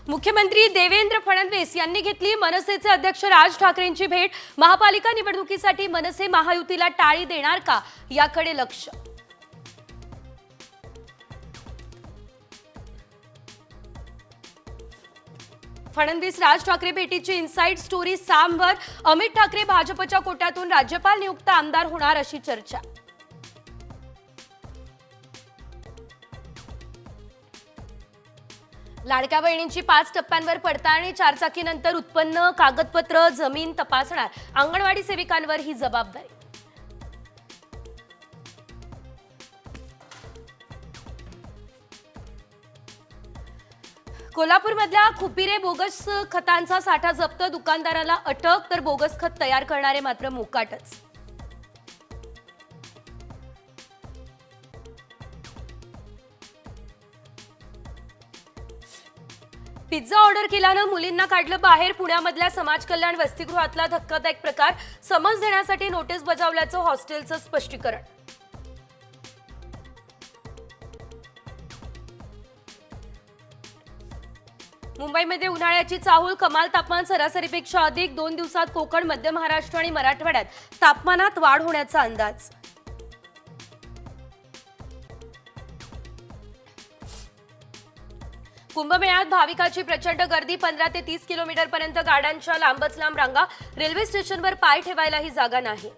मुख्यमंत्री देवेंद्र फडणवीस यांनी घेतली मनसेचे अध्यक्ष राज ठाकरेंची भेट। महापालिका निवडणुकीसाठी मनसे महायुतीला टाळी देणार का याकडे लक्ष। फडणवीस राज ठाकरे भेटीची इनसाइड स्टोरी सामवर। अमित ठाकरे भाजपच्या कोट्यातून राज्यपाल नियुक्त आमदार होणार अशी चर्चा। लाडक्या बहिणींची 5 टप्प्यांवर पडताळणी, 4 चाकीनंतर उत्पन्न, कागदपत्र, जमीन तपासणार अंगणवाडी सेविकांवर ही जबाबदारी। कोल्हापूरमधल्या खुपिरे बोगस खतांचा साठा जप्त, दुकानदाराला अटक, तर बोगस खत तयार करणारे मात्र मोकाटच। पिझ्झा ऑर्डर केल्यानं मुलींना काढलं बाहेर। पुण्यामधल्या समाज कल्याण वसतिगृहातला धक्कादायक प्रकार, समज देण्यासाठी नोटीस बजावल्याचं हॉस्टेलचं स्पष्टीकरण। मुंबईमध्ये उन्हाळ्याची चाहूल, कमाल तापमान सरासरीपेक्षा अधिक। 2 दिवसात कोकण, मध्य महाराष्ट्र आणि मराठवाड्यात तापमानात वाढ होण्याचा अंदाज। कुंभमेळ्यात भाविकांची प्रचंड गर्दी, 15 ते 30 किलोमीटरपर्यंत गाड्यांच्या लांबच लांब रांगा। रेल्वे स्टेशनवर पाय ठेवायलाही जागा नाही।